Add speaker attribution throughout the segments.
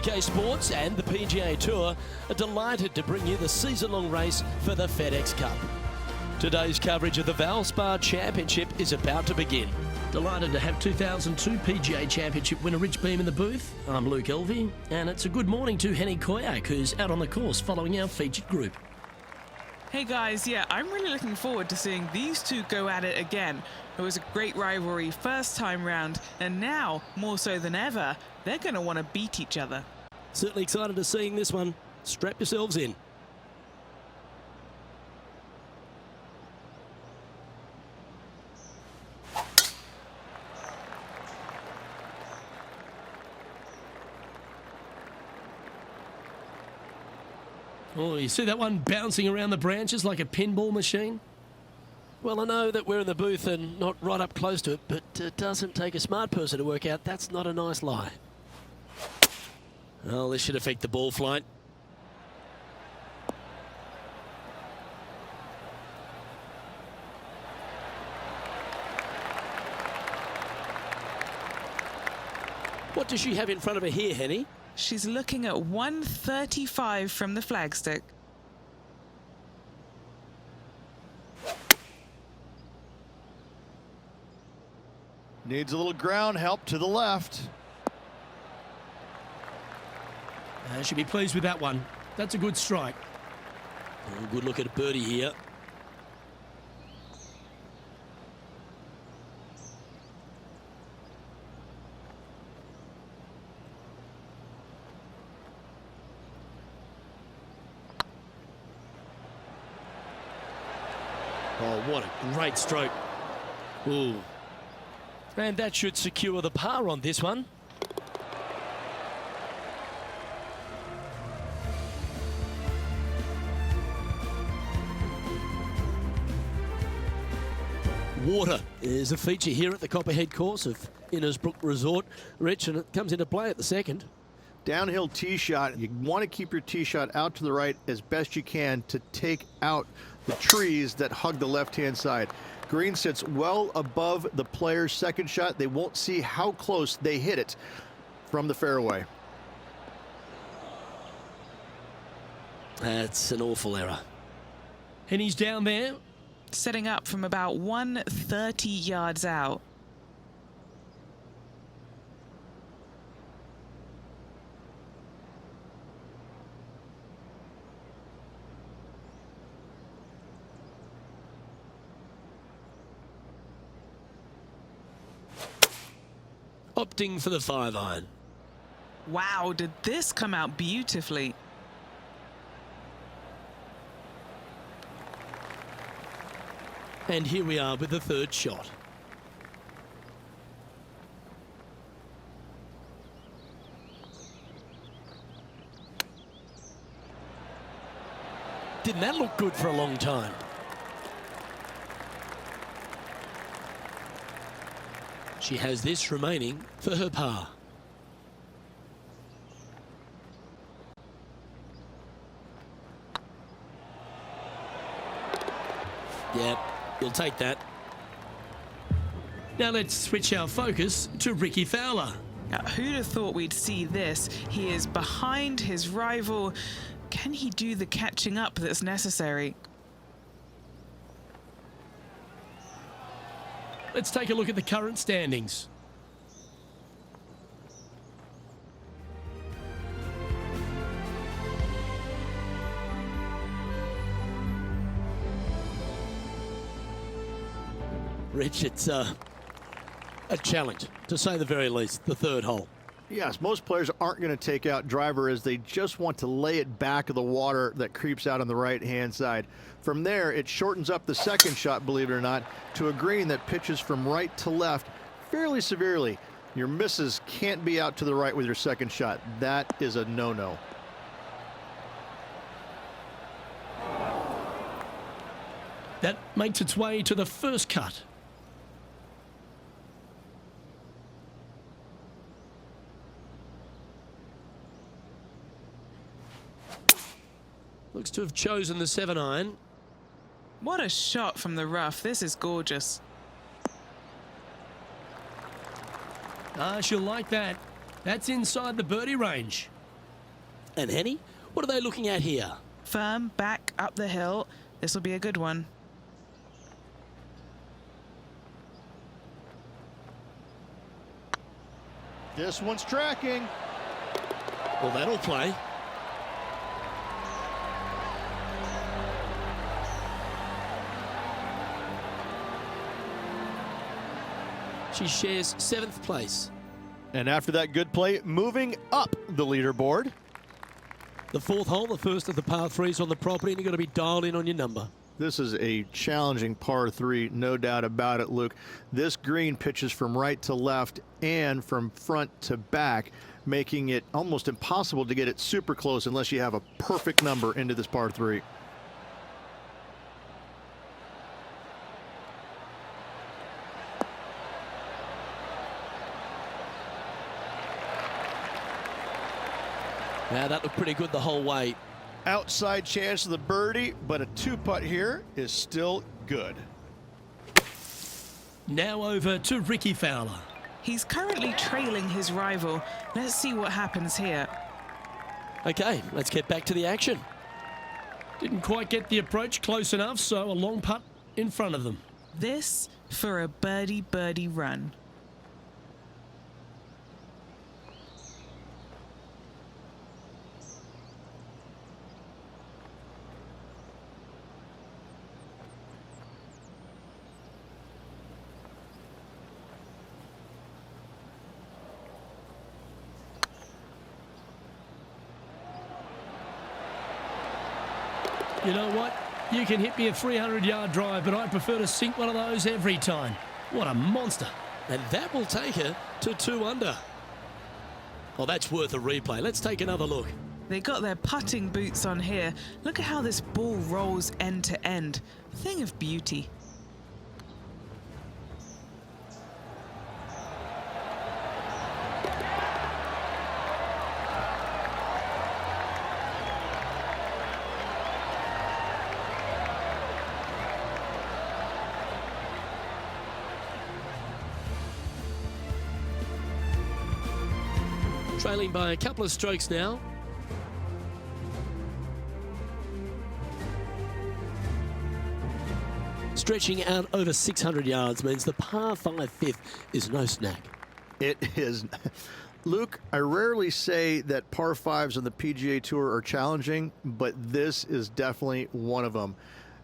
Speaker 1: UK Sports and the PGA Tour are delighted to bring you the season-long race for the FedEx Cup. Today's coverage of the Valspar Championship is about to begin. Delighted to have 2002 PGA Championship winner Rich Beem in the booth. I'm Luke Elvey, and it's a good morning to Henny Koyak, who's out on the course following our featured group.
Speaker 2: Hey guys, yeah, I'm really looking forward to seeing these two go at it again. It was a great rivalry first time round, and now, more so than ever, they're going to want to beat each other.
Speaker 1: Certainly excited to seeing this one. Strap yourselves in. Oh, you see that one bouncing around the branches like a pinball machine? Well, I know that we're in the booth and not right up close to it, but it doesn't take a smart person to work out that's not a nice lie. Well, this should affect the ball flight. What does she have in front of her here, Henny?
Speaker 2: She's looking at 135 from the flagstick.
Speaker 3: Needs a little ground help to the left.
Speaker 1: She'll be pleased with that one. That's a good strike. Oh, good look at a birdie here. Oh, what a great stroke. Ooh. And that should secure the par on this one. Water is a feature here at the Copperhead course of Innisbrook Resort, Rich, and it comes into play at the second.
Speaker 3: Downhill tee shot. You want to keep your tee shot out to the right as best you can to take out the trees that hug the left-hand side. Green sits well above the player's second shot. They won't see how close they hit it from the fairway.
Speaker 1: That's an awful error. And he's down there.
Speaker 2: Setting up from about 130 yards out.
Speaker 1: Opting for the 5-iron.
Speaker 2: Wow, did this come out beautifully.
Speaker 1: And here we are with the third shot. Didn't that look good for a long time? She has this remaining for her par. Yep, you'll take that. Now let's switch our focus to Ricky Fowler.
Speaker 2: Now, who'd have thought we'd see this? He is behind his rival. Can he do the catching up that's necessary?
Speaker 1: Let's take a look at the current standings. Rich, it's a challenge, to say the very least, the third hole.
Speaker 3: Yes, most players aren't going to take out driver as they just want to lay it back of the water that creeps out on the right-hand side. From there, it shortens up the second shot, believe it or not, to a green that pitches from right to left fairly severely. Your misses can't be out to the right with your second shot. That is a no-no.
Speaker 1: That makes its way to the first cut. Looks to have chosen the 7-iron.
Speaker 2: What a shot from the rough. This is gorgeous.
Speaker 1: Ah, she'll like that. That's inside the birdie range. And Henny, what are they looking at here?
Speaker 2: Firm back up the hill. This will be a good one.
Speaker 3: This one's tracking.
Speaker 1: Well, that'll play. She shares 7th place.
Speaker 3: And after that good play, moving up the leaderboard.
Speaker 1: The 4th hole, the first of the par 3s on the property, and you've got to be dialed in on your number.
Speaker 3: This is a challenging par 3, no doubt about it, Luke. This green pitches from right to left and from front to back, making it almost impossible to get it super close unless you have a perfect number into this par 3.
Speaker 1: Now that looked pretty good the whole way.
Speaker 3: Outside chance of the birdie, but a 2-putt here is still good.
Speaker 1: Now over to Ricky Fowler.
Speaker 2: He's currently trailing his rival. Let's see what happens here.
Speaker 1: Okay, let's get back to the action. Didn't quite get the approach close enough, so a long putt in front of them.
Speaker 2: This for a birdie run.
Speaker 1: You know what? You can hit me a 300-yard drive, but I prefer to sink one of those every time. What a monster. And that will take her to 2 under. Well, that's worth a replay. Let's take another look.
Speaker 2: They got their putting boots on here. Look at how this ball rolls end to end. Thing of beauty.
Speaker 1: Trailing by a couple of strokes now. Stretching out over 600 yards means the par 5 5th is no snack.
Speaker 3: It is. Luke, I rarely say that par 5s on the PGA Tour are challenging, but this is definitely one of them.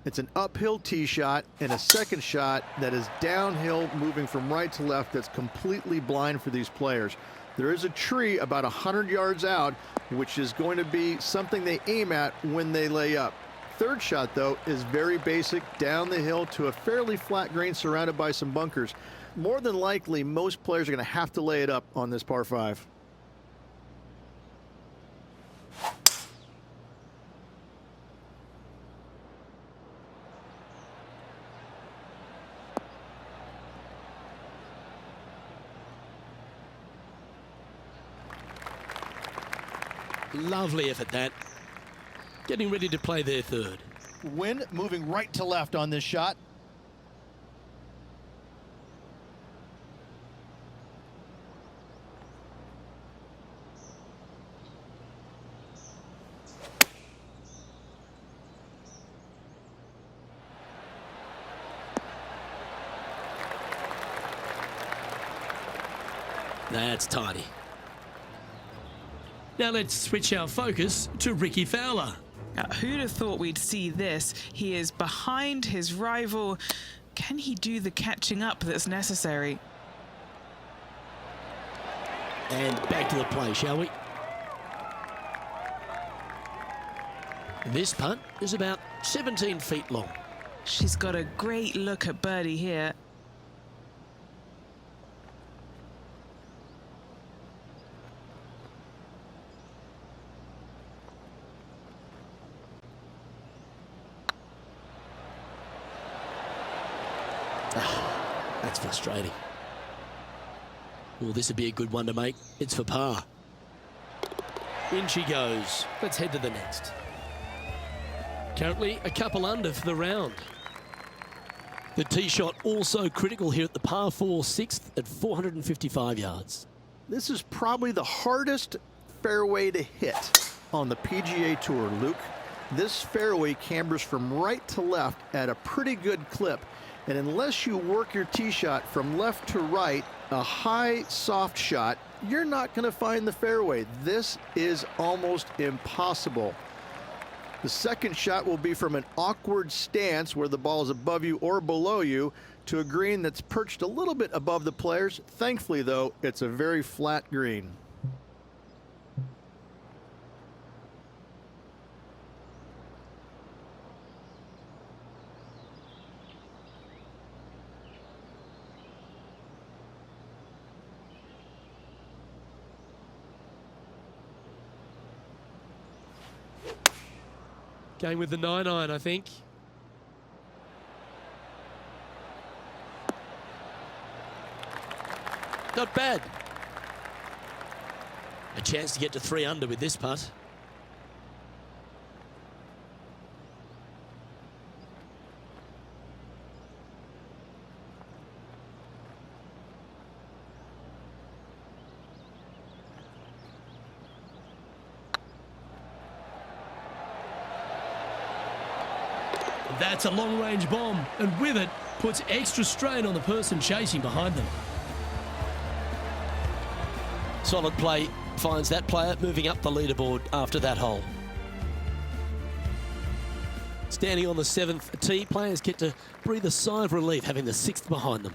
Speaker 3: It's an uphill tee shot and a second shot that is downhill, moving from right to left, that's completely blind for these players. There is a tree about 100 yards out, which is going to be something they aim at when they lay up. Third shot, though, is very basic, down the hill to a fairly flat green surrounded by some bunkers. More than likely, most players are going to have to lay it up on this par 5.
Speaker 1: Lovely effort, that. Getting ready to play their third.
Speaker 3: Wind moving right to left on this shot.
Speaker 1: That's tidy. Now let's switch our focus to Ricky Fowler.
Speaker 2: Now, who'd have thought we'd see this? He is behind his rival. Can he do the catching up that's necessary?
Speaker 1: And back to the play, shall we? This putt is about 17 feet long.
Speaker 2: She's got a great look at birdie here.
Speaker 1: That's frustrating. Well, this would be a good one to make. It's for par. In she goes. Let's head to the next. Currently a couple under for the round. The tee shot also critical here at the par 4 6th at 455 yards.
Speaker 3: This is probably the hardest fairway to hit. on the PGA Tour, Luke. This fairway cambers from right to left at a pretty good clip. And unless you work your tee shot from left to right, a high, soft shot, you're not going to find the fairway. This is almost impossible. The second shot will be from an awkward stance where the ball is above you or below you to a green that's perched a little bit above the players. Thankfully, though, it's a very flat green.
Speaker 1: Going with the 9-iron, I think. Not bad. A chance to get to 3 under with this putt. That's a long-range bomb, and with it, puts extra strain on the person chasing behind them. Solid play finds that player moving up the leaderboard after that hole. Standing on the 7th tee, players get to breathe a sigh of relief having the 6th behind them.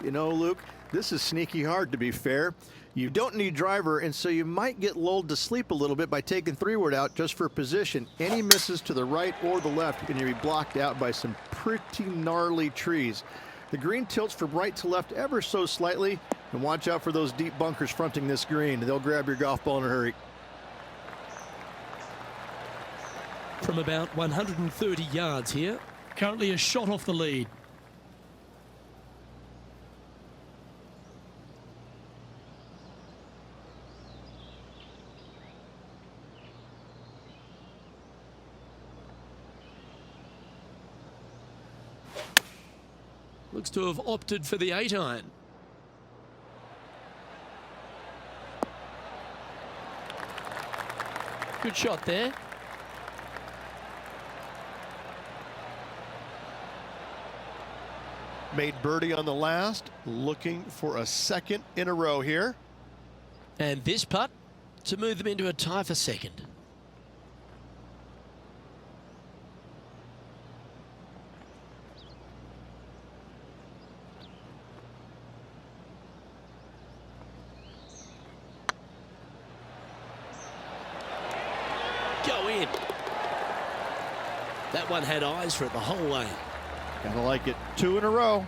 Speaker 3: You know, Luke, this is sneaky hard, to be fair. You don't need driver, and so you might get lulled to sleep a little bit by taking 3-wood out just for position. Any misses to the right or the left, and you'll be blocked out by some pretty gnarly trees. The green tilts from right to left ever so slightly, and watch out for those deep bunkers fronting this green. They'll grab your golf ball in a hurry.
Speaker 1: From about 130 yards here, currently a shot off the lead. Looks to have opted for the 8-iron. Good shot there.
Speaker 4: Made birdie on the last, looking for a second in a row here.
Speaker 1: And this putt to move them into a tie for second. Go in. That one had eyes for it the whole way.
Speaker 4: Kinda like it. 2 in a row.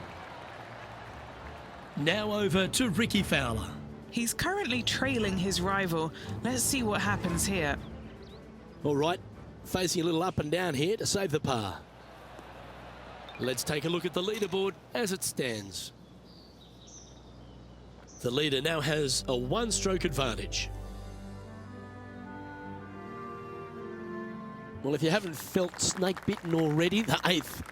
Speaker 1: Now over to Ricky Fowler.
Speaker 2: He's currently trailing his rival. Let's see what happens here.
Speaker 1: All right, facing a little up and down here to save the par. Let's take a look at the leaderboard as it stands. The leader now has a 1-stroke advantage. Well, if you haven't felt snake bitten already, the 8th